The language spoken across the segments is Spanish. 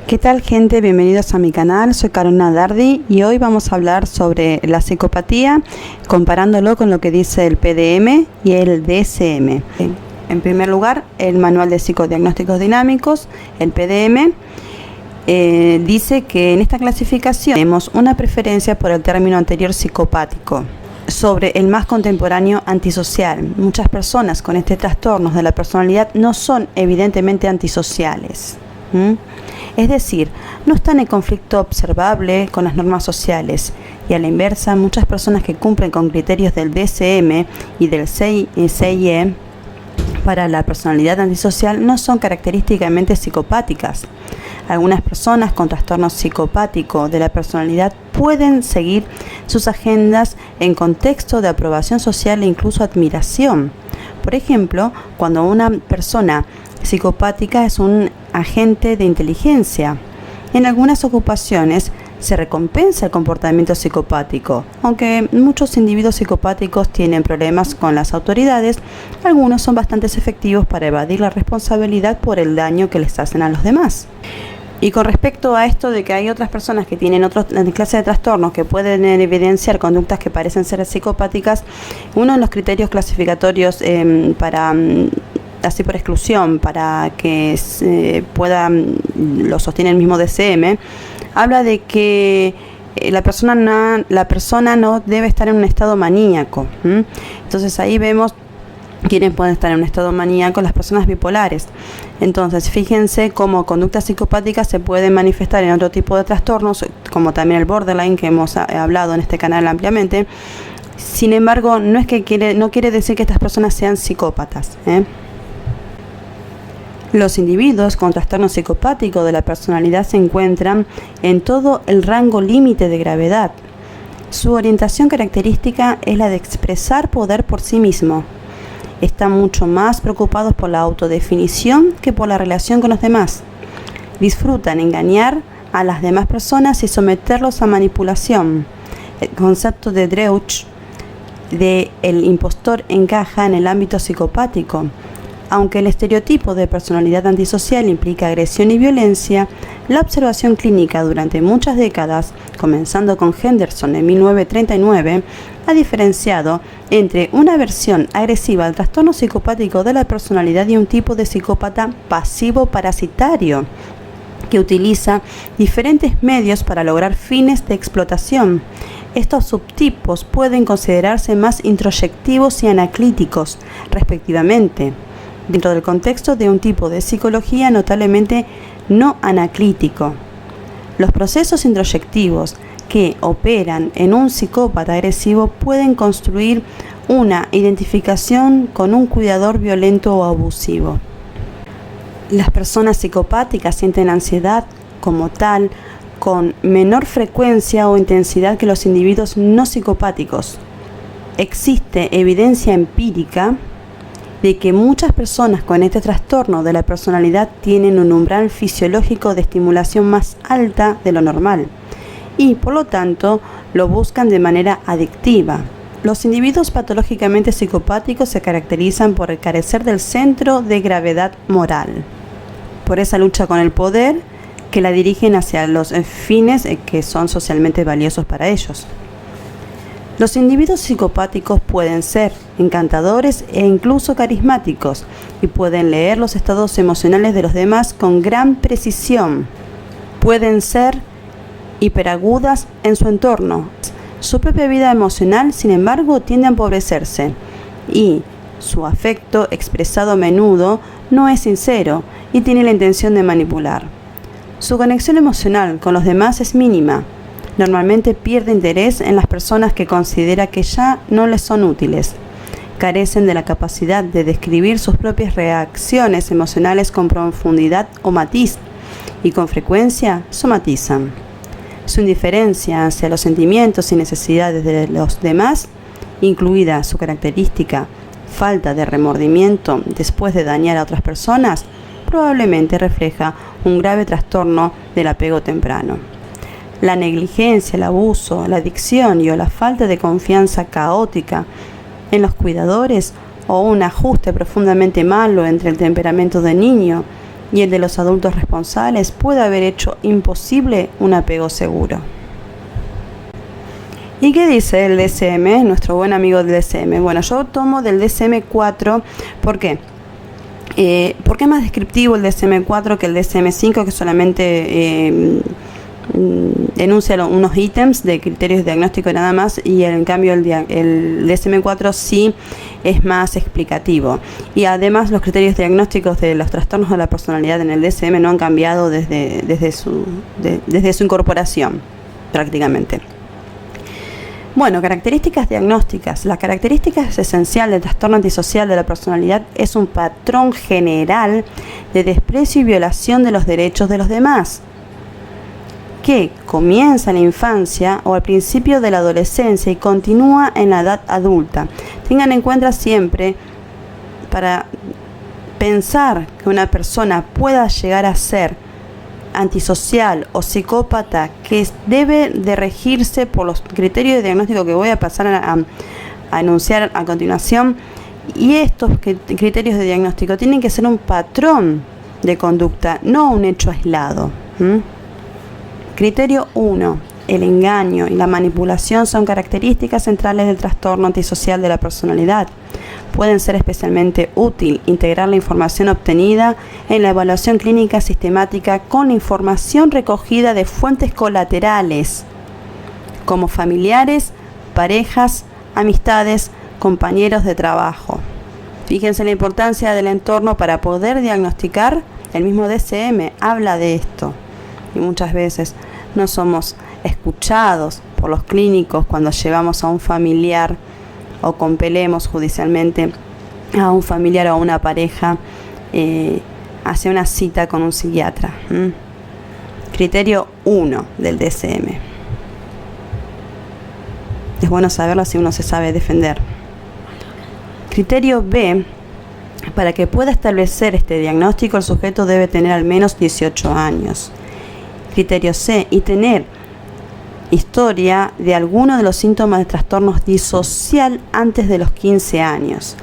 ¿Qué tal, gente? Bienvenidos a mi canal, soy Carolina Dardi y hoy vamos a hablar sobre la psicopatía comparándolo con lo que dice el PDM y el DSM. En primer lugar, el Manual de Psicodiagnósticos Dinámicos, el PDM, dice que en esta clasificación tenemos una preferencia por el término anterior psicopático sobre el más contemporáneo antisocial. Muchas personas con este trastorno de la personalidad no son evidentemente antisociales. Es decir, no están en conflicto observable con las normas sociales, y a la inversa, muchas personas que cumplen con criterios del DSM y del CIE para la personalidad antisocial no son característicamente psicopáticas. Algunas personas con trastorno psicopático de la personalidad pueden seguir sus agendas en contexto de aprobación social e incluso admiración. Por ejemplo, cuando una persona psicopática es un agente de inteligencia. En algunas ocupaciones se recompensa el comportamiento psicopático. Aunque muchos individuos psicopáticos tienen problemas con las autoridades, algunos son bastante efectivos para evadir la responsabilidad por el daño que les hacen a los demás. Y con respecto a esto de que hay otras personas que tienen otras clases de trastornos que pueden evidenciar conductas que parecen ser psicopáticas, uno de los criterios clasificatorios así por exclusión, para que se pueda, lo sostiene el mismo DSM, habla de que la persona no debe estar en un estado maníaco. Entonces ahí vemos quiénes pueden estar en un estado maníaco: las personas bipolares. Entonces fíjense cómo conductas psicopáticas se pueden manifestar en otro tipo de trastornos, como también el borderline, que hemos hablado en este canal ampliamente. Sin embargo, no quiere decir que estas personas sean psicópatas, Los individuos con trastorno psicopático de la personalidad se encuentran en todo el rango límite de gravedad. Su orientación característica es la de expresar poder por sí mismo. Están mucho más preocupados por la autodefinición que por la relación con los demás. Disfrutan engañar a las demás personas y someterlos a manipulación. El concepto de Dreuch de el impostor encaja en el ámbito psicopático. Aunque el estereotipo de personalidad antisocial implica agresión y violencia, la observación clínica durante muchas décadas, comenzando con Henderson en 1939, ha diferenciado entre una versión agresiva al trastorno psicopático de la personalidad y un tipo de psicópata pasivo-parasitario, que utiliza diferentes medios para lograr fines de explotación. Estos subtipos pueden considerarse más introyectivos y anaclíticos, respectivamente, dentro del contexto de un tipo de psicología notablemente no anaclítico. Los procesos introyectivos que operan en un psicópata agresivo pueden construir una identificación con un cuidador violento o abusivo. Las personas psicopáticas sienten ansiedad como tal con menor frecuencia o intensidad que los individuos no psicopáticos. Existe evidencia empírica de que muchas personas con este trastorno de la personalidad tienen un umbral fisiológico de estimulación más alta de lo normal y, por lo tanto, lo buscan de manera adictiva. Los individuos patológicamente psicopáticos se caracterizan por carecer del centro de gravedad moral, por esa lucha con el poder que la dirigen hacia los fines que son socialmente valiosos para ellos. Los individuos psicopáticos pueden ser encantadores e incluso carismáticos y pueden leer los estados emocionales de los demás con gran precisión. Pueden ser hiperagudas en su entorno. Su propia vida emocional, sin embargo, tiende a empobrecerse y su afecto, expresado a menudo, no es sincero y tiene la intención de manipular. Su conexión emocional con los demás es mínima. Normalmente pierde interés en las personas que considera que ya no les son útiles. Carecen de la capacidad de describir sus propias reacciones emocionales con profundidad o matiz, y con frecuencia somatizan. Su indiferencia hacia los sentimientos y necesidades de los demás, incluida su característica falta de remordimiento después de dañar a otras personas, probablemente refleja un grave trastorno del apego temprano. La negligencia, el abuso, la adicción o la falta de confianza caótica en los cuidadores o un ajuste profundamente malo entre el temperamento de niño y el de los adultos responsables puede haber hecho imposible un apego seguro. ¿Y qué dice el DSM, nuestro buen amigo del DSM? Bueno, yo tomo del DSM-4, ¿por qué? ¿Por qué es más descriptivo el DSM-4 que el DSM-5, que solamente enuncia unos ítems de criterios de diagnóstico y nada más, y en cambio el DSM-4 sí es más explicativo? Y además los criterios diagnósticos de los trastornos de la personalidad en el DSM no han cambiado desde su incorporación, prácticamente. Bueno, características diagnósticas. La característica esencial del trastorno antisocial de la personalidad es un patrón general de desprecio y violación de los derechos de los demás, que comienza en la infancia o al principio de la adolescencia y continúa en la edad adulta. Tengan en cuenta siempre, para pensar que una persona pueda llegar a ser antisocial o psicópata, que debe de regirse por los criterios de diagnóstico que voy a pasar a enunciar a continuación. Y estos criterios de diagnóstico tienen que ser un patrón de conducta, no un hecho aislado. Criterio 1. El engaño y la manipulación son características centrales del trastorno antisocial de la personalidad. Pueden ser especialmente útil integrar la información obtenida en la evaluación clínica sistemática con la información recogida de fuentes colaterales, como familiares, parejas, amistades, compañeros de trabajo. Fíjense la importancia del entorno para poder diagnosticar. El mismo DSM habla de esto, y muchas veces no somos escuchados por los clínicos cuando llevamos a un familiar o compelemos judicialmente a un familiar o a una pareja hacia una cita con un psiquiatra. Criterio 1 del DSM. Es bueno saberlo si uno se sabe defender. Criterio B. Para que pueda establecer este diagnóstico, el sujeto debe tener al menos 18 años. Criterio C. Y tener historia de alguno de los síntomas de trastorno disocial antes de los 15 años.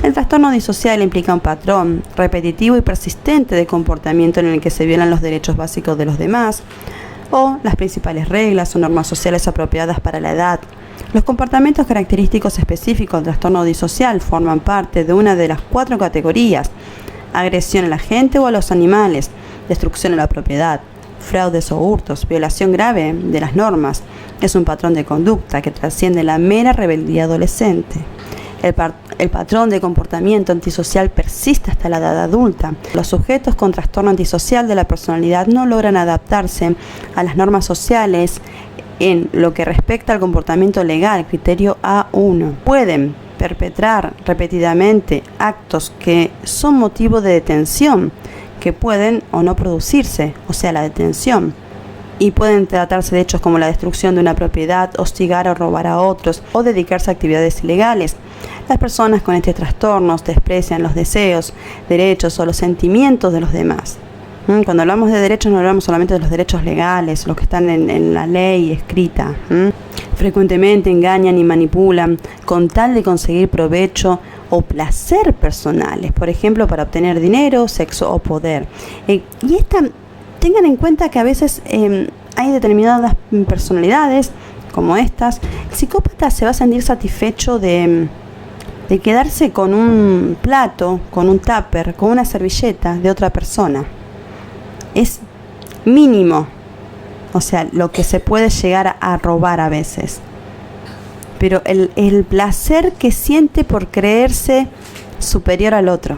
El trastorno disocial implica un patrón repetitivo y persistente de comportamiento en el que se violan los derechos básicos de los demás o las principales reglas o normas sociales apropiadas para la edad. Los comportamientos característicos específicos del trastorno disocial forman parte de una de las 4 categorías: agresión a la gente o a los animales, destrucción a la propiedad, fraudes o hurtos, violación grave de las normas. Es un patrón de conducta que trasciende la mera rebeldía adolescente. El patrón de comportamiento antisocial persiste hasta la edad adulta. Los sujetos con trastorno antisocial de la personalidad no logran adaptarse a las normas sociales en lo que respecta al comportamiento legal, criterio A1. Pueden perpetrar repetidamente actos que son motivo de detención, que pueden o no producirse, o sea, la detención. Y pueden tratarse de hechos como la destrucción de una propiedad, hostigar o robar a otros, o dedicarse a actividades ilegales. Las personas con este trastorno desprecian los deseos, derechos o los sentimientos de los demás. Cuando hablamos de derechos no hablamos solamente de los derechos legales, los que están en la ley escrita. Frecuentemente engañan y manipulan con tal de conseguir provecho o placer personales, por ejemplo, para obtener dinero, sexo o poder. Tengan en cuenta que a veces hay determinadas personalidades como estas. El psicópata se va a sentir satisfecho de quedarse con un plato, con un tupper, con una servilleta de otra persona. Es mínimo, o sea, lo que se puede llegar a robar a veces. Pero el placer que siente por creerse superior al otro.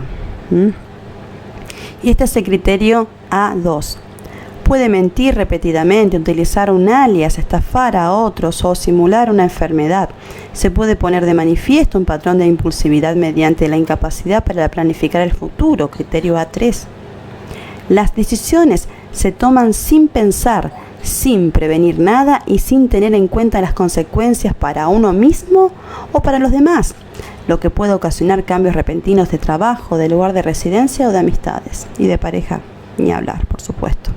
Y este es el criterio A2. Puede mentir repetidamente, utilizar un alias, estafar a otros o simular una enfermedad. Se puede poner de manifiesto un patrón de impulsividad mediante la incapacidad para planificar el futuro, criterio A3. Las decisiones se toman sin pensar, sin prevenir nada y sin tener en cuenta las consecuencias para uno mismo o para los demás, lo que puede ocasionar cambios repentinos de trabajo, de lugar de residencia o de amistades, y de pareja, ni hablar, por supuesto.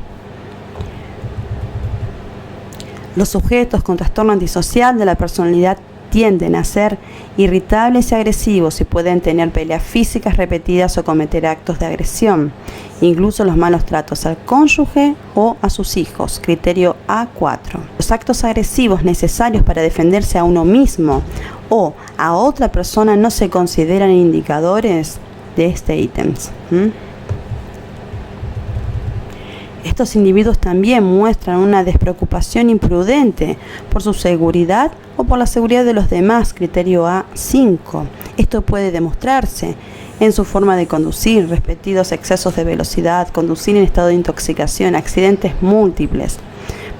Los sujetos con trastorno antisocial de la personalidad tienden a ser irritables y agresivos y pueden tener peleas físicas repetidas o cometer actos de agresión, incluso los malos tratos al cónyuge o a sus hijos, criterio A4. Los actos agresivos necesarios para defenderse a uno mismo o a otra persona no se consideran indicadores de este ítem. Estos individuos también muestran una despreocupación imprudente por su seguridad o por la seguridad de los demás, criterio A5. Esto puede demostrarse en su forma de conducir, repetidos excesos de velocidad, conducir en estado de intoxicación, accidentes múltiples.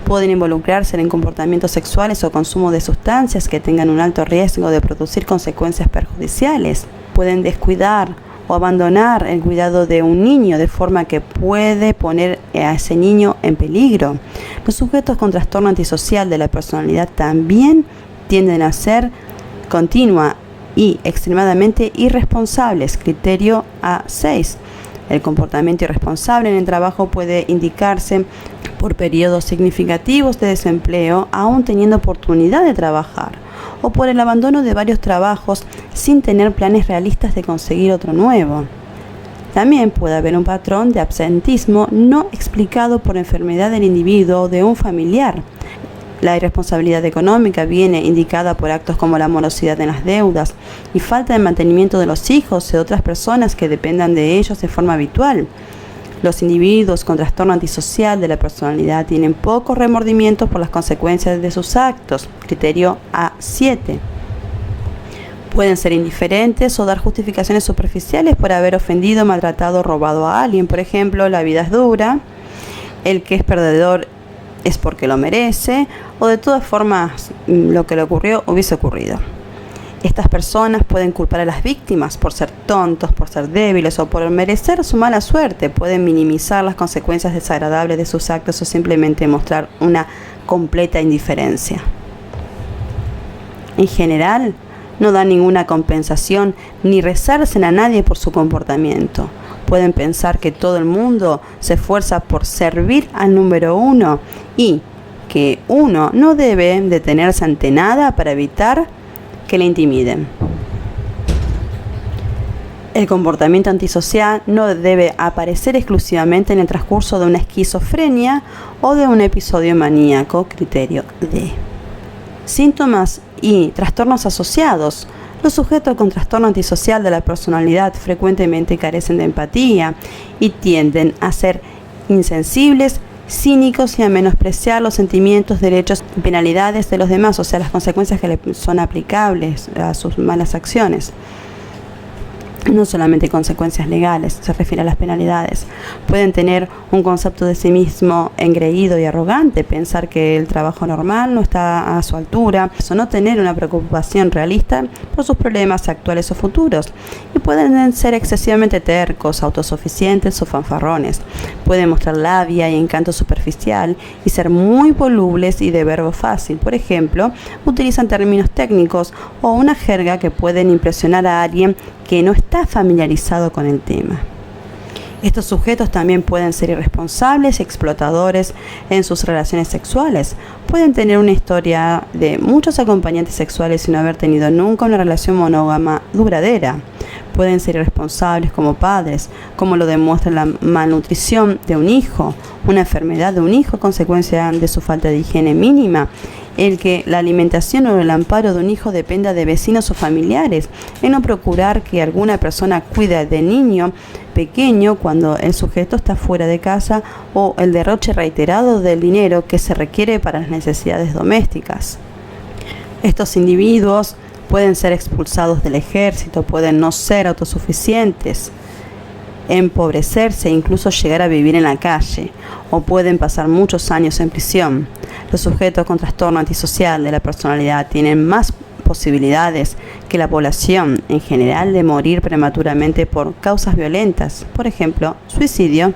Pueden involucrarse en comportamientos sexuales o consumo de sustancias que tengan un alto riesgo de producir consecuencias perjudiciales. Pueden descuidar o abandonar el cuidado de un niño de forma que puede poner a ese niño en peligro. Los sujetos con trastorno antisocial de la personalidad también tienden a ser continua y extremadamente irresponsables, criterio A6. El comportamiento irresponsable en el trabajo puede indicarse por periodos significativos de desempleo, aún teniendo oportunidad de trabajar, o por el abandono de varios trabajos sin tener planes realistas de conseguir otro nuevo. También puede haber un patrón de absentismo no explicado por enfermedad del individuo o de un familiar. La irresponsabilidad económica viene indicada por actos como la morosidad en las deudas y falta de mantenimiento de los hijos y de otras personas que dependan de ellos de forma habitual. Los individuos con trastorno antisocial de la personalidad tienen pocos remordimientos por las consecuencias de sus actos, criterio A7. Pueden ser indiferentes o dar justificaciones superficiales por haber ofendido, maltratado o robado a alguien. Por ejemplo, la vida es dura, el que es perdedor es porque lo merece, o de todas formas lo que le ocurrió hubiese ocurrido. Estas personas pueden culpar a las víctimas por ser tontos, por ser débiles o por merecer su mala suerte. Pueden minimizar las consecuencias desagradables de sus actos o simplemente mostrar una completa indiferencia. En general, no dan ninguna compensación ni resarcen a nadie por su comportamiento. Pueden pensar que todo el mundo se esfuerza por servir al número uno y que uno no debe detenerse ante nada para evitar que le intimiden. El comportamiento antisocial no debe aparecer exclusivamente en el transcurso de una esquizofrenia o de un episodio maníaco, criterio D. Síntomas y trastornos asociados. Los sujetos con trastorno antisocial de la personalidad frecuentemente carecen de empatía y tienden a ser insensibles, cínicos y a menospreciar los sentimientos, derechos y penalidades de los demás, o sea, las consecuencias que le son aplicables a sus malas acciones. No solamente consecuencias legales, se refiere a las penalidades. Pueden tener un concepto de sí mismo engreído y arrogante, pensar que el trabajo normal no está a su altura, o no tener una preocupación realista por sus problemas actuales o futuros. Y pueden ser excesivamente tercos, autosuficientes o fanfarrones. Pueden mostrar labia y encanto superficial y ser muy volubles y de verbo fácil. Por ejemplo, utilizan términos técnicos o una jerga que pueden impresionar a alguien que no está familiarizado con el tema. Estos sujetos también pueden ser irresponsables y explotadores en sus relaciones sexuales. Pueden tener una historia de muchos acompañantes sexuales sin haber tenido nunca una relación monógama duradera. Pueden ser irresponsables como padres, como lo demuestra la malnutrición de un hijo, una enfermedad de un hijo a consecuencia de su falta de higiene mínima, el que la alimentación o el amparo de un hijo dependa de vecinos o familiares, el no procurar que alguna persona cuide del niño pequeño cuando el sujeto está fuera de casa, o el derroche reiterado del dinero que se requiere para las necesidades domésticas. Estos individuos pueden ser expulsados del ejército, pueden no ser autosuficientes, empobrecerse e incluso llegar a vivir en la calle, o pueden pasar muchos años en prisión. Los sujetos con trastorno antisocial de la personalidad tienen más posibilidades que la población en general de morir prematuramente por causas violentas, por ejemplo, suicidio,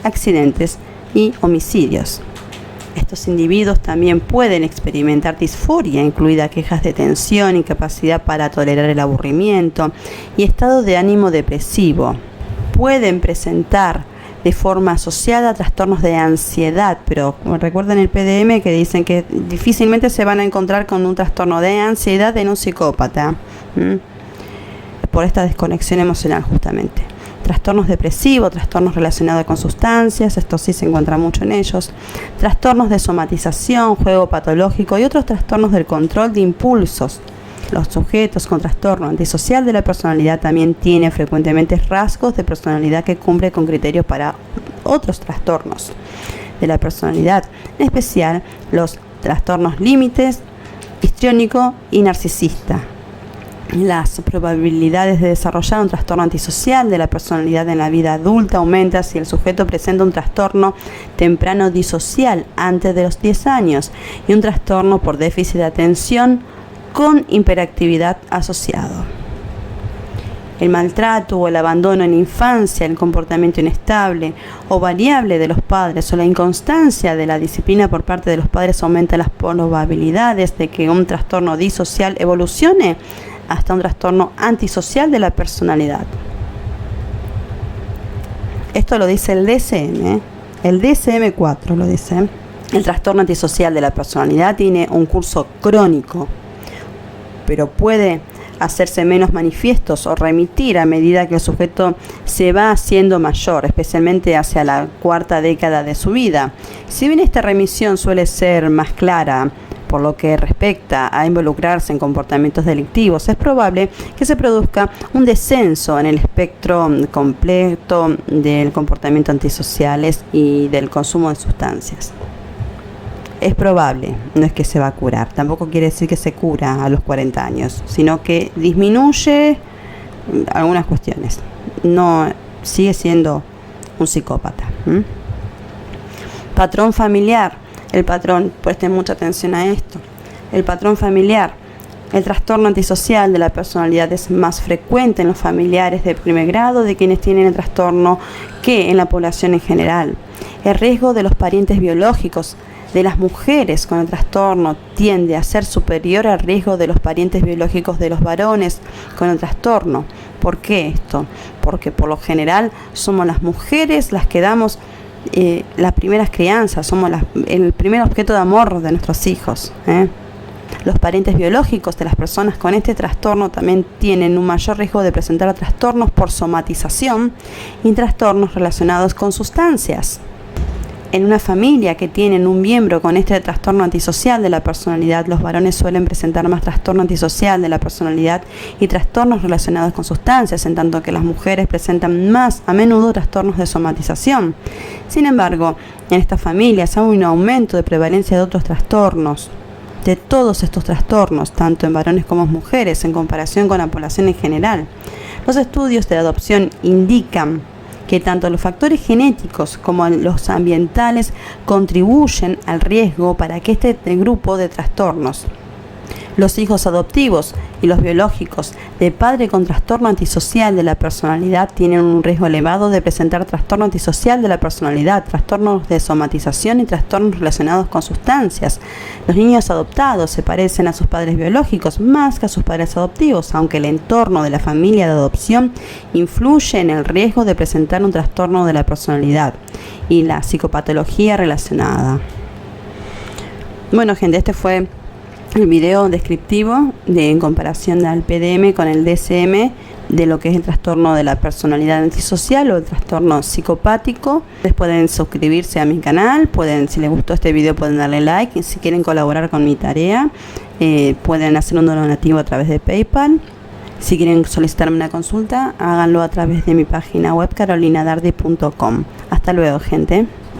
accidentes y homicidios. Estos individuos también pueden experimentar disforia, incluida quejas de tensión, incapacidad para tolerar el aburrimiento y estado de ánimo depresivo. Pueden presentar de forma asociada a trastornos de ansiedad, pero recuerden el PDM que dicen que difícilmente se van a encontrar con un trastorno de ansiedad en un psicópata, por esta desconexión emocional justamente. Trastornos depresivos, trastornos relacionados con sustancias, esto sí se encuentra mucho en ellos, trastornos de somatización, juego patológico y otros trastornos del control de impulsos. Los sujetos con trastorno antisocial de la personalidad también tienen frecuentemente rasgos de personalidad que cumplen con criterios para otros trastornos de la personalidad, en especial los trastornos límites, histriónico y narcisista. Las probabilidades de desarrollar un trastorno antisocial de la personalidad en la vida adulta aumenta si el sujeto presenta un trastorno temprano disocial antes de los 10 años y un trastorno por déficit de atención con hiperactividad asociado. El maltrato o el abandono en infancia, el comportamiento inestable o variable de los padres o la inconstancia de la disciplina por parte de los padres aumenta las probabilidades de que un trastorno disocial evolucione hasta un trastorno antisocial de la personalidad. Esto lo dice el DSM, el DSM-4 lo dice. El trastorno antisocial de la personalidad tiene un curso crónico, pero puede hacerse menos manifiestos o remitir a medida que el sujeto se va haciendo mayor, especialmente hacia la cuarta década de su vida. Si bien esta remisión suele ser más clara por lo que respecta a involucrarse en comportamientos delictivos, es probable que se produzca un descenso en el espectro completo del comportamiento antisociales y del consumo de sustancias. Es probable, no es que se va a curar, tampoco quiere decir que se cura a los 40 años, sino que disminuye algunas cuestiones. No sigue siendo un psicópata. Patrón familiar. El patrón, presten mucha atención a esto. El patrón familiar. El trastorno antisocial de la personalidad es más frecuente en los familiares de primer grado de quienes tienen el trastorno que en la población en general. El riesgo de los parientes biológicos de las mujeres con el trastorno tiende a ser superior al riesgo de los parientes biológicos de los varones con el trastorno. ¿Por qué esto? Porque por lo general somos las mujeres las que damos las primeras crianzas, somos el primer objeto de amor de nuestros hijos. Los parientes biológicos de las personas con este trastorno también tienen un mayor riesgo de presentar trastornos por somatización y trastornos relacionados con sustancias. En una familia que tienen un miembro con este trastorno antisocial de la personalidad, los varones suelen presentar más trastorno antisocial de la personalidad y trastornos relacionados con sustancias, en tanto que las mujeres presentan más a menudo trastornos de somatización. Sin embargo, en estas familias hay un aumento de prevalencia de otros trastornos, de todos estos trastornos, tanto en varones como en mujeres, en comparación con la población en general. Los estudios de adopción indican que tanto los factores genéticos como los ambientales contribuyen al riesgo para que este grupo de trastornos, los hijos adoptivos y los biológicos de padre con trastorno antisocial de la personalidad tienen un riesgo elevado de presentar trastorno antisocial de la personalidad, trastornos de somatización y trastornos relacionados con sustancias. Los niños adoptados se parecen a sus padres biológicos más que a sus padres adoptivos, aunque el entorno de la familia de adopción influye en el riesgo de presentar un trastorno de la personalidad y la psicopatología relacionada. Bueno, gente, este fue el video descriptivo en comparación al PDM con el DSM de lo que es el trastorno de la personalidad antisocial o el trastorno psicopático. Ustedes pueden suscribirse a mi canal, si les gustó este video pueden darle like, y si quieren colaborar con mi tarea pueden hacer un donativo a través de PayPal. Si quieren solicitarme una consulta, háganlo a través de mi página web carolinadardi.com. Hasta luego, gente.